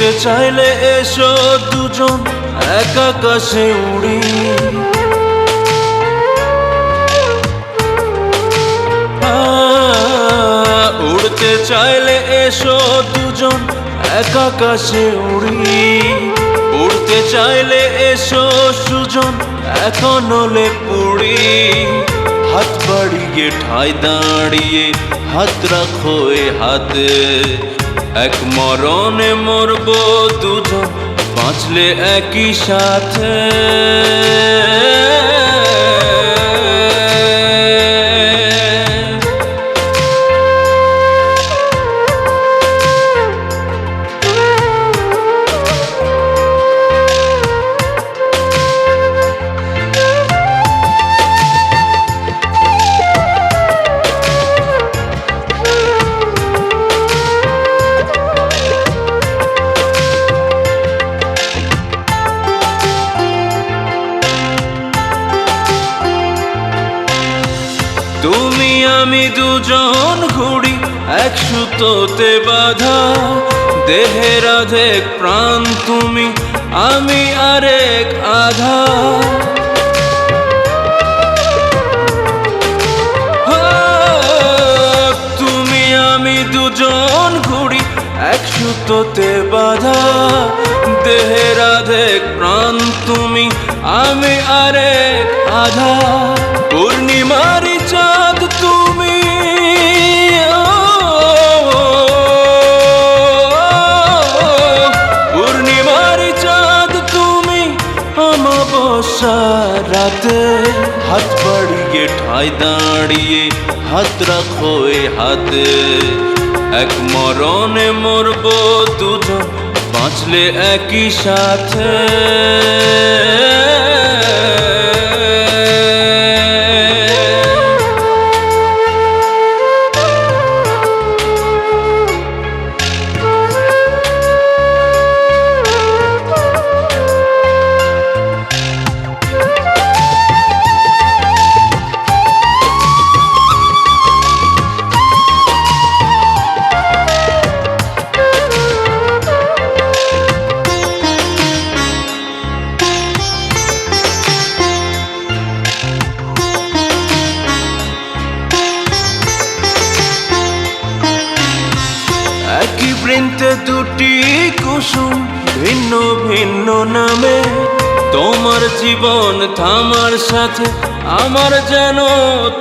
উড়তে চাইলে এসো দুজন এক আকাশে উড়ি। উড়তে চাইলে এসো দুজন এক আকাশে উড়ি। উড়তে চাইলে এসো সুজন এখন নলে পুড়ি। হাত বাড়িয়ে ঠায় দাঁড়িয়ে হাত রাখো এ হাতে, এক মরণে মরব দুজন বাঁচলে একই সাথে। তুমি আমি দুজন ঘুড়ি এক সুতোতে বাঁধা, দেহের অর্ধেক প্রাণ তুমি আমি আরেক আধা। তুমি আমি দুজন ঘুড়ি এক সুতোতে বাঁধা, দেহের অর্ধেক প্রাণ তুমি আমি আরেক আধা। পূর্ণিমারি চাঁদ তুমি, পূর্ণিমারি চাঁদ তুমি অমাবস্যা রাতে। হাত বাড়িয়ে ঠায় দাঁড়িয়ে হাত রাখো এ হাতে, এক মরণে মরব দুজন বাঁচলে একই সাথে। একই বৃন্তে দুটি কুসুম ভিন্ন ভিন্ন নামে, তোমার জীবন থামার সাথে আমার যেন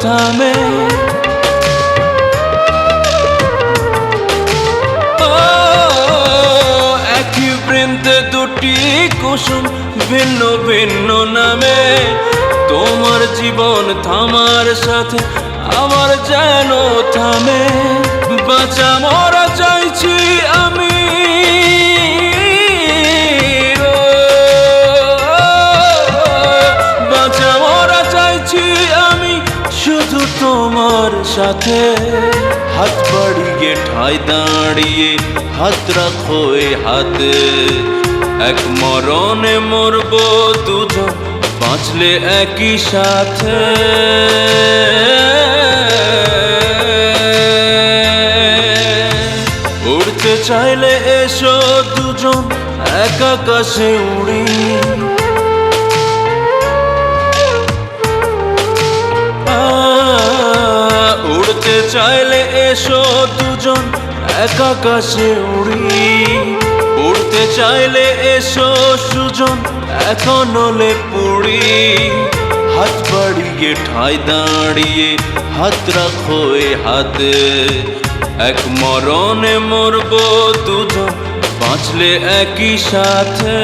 থামে। একই বৃন্তে দুটি কুসুম ভিন্ন ভিন্ন নামে, তোমার জীবন থামার সাথে আমার যেন থামে। বাঁচা মরা চাইছি আমি, বাঁচা মরা চাইছি আমি শুধু তোমার সাথে। হাত বাড়িয়ে ঠায় দাঁড়িয়ে হাত রাখো এ হাতে, এক মরণে মরব দুজন বাঁচলে একই সাথে। উড়তে চাইলে এসো দুজন এক আকাশে উড়ি। উড়তে চাইলে এসো দুজন এক আকাশে উড়ি। উড়তে চাইলে এসো সুজন এখন নলে পুড়ি। হাত বাড়িয়ে ঠায় দাঁড়িয়ে হাত রাখো এ হাতে, এক মরণে মরব দুজন বাঁচলে একই সাথে।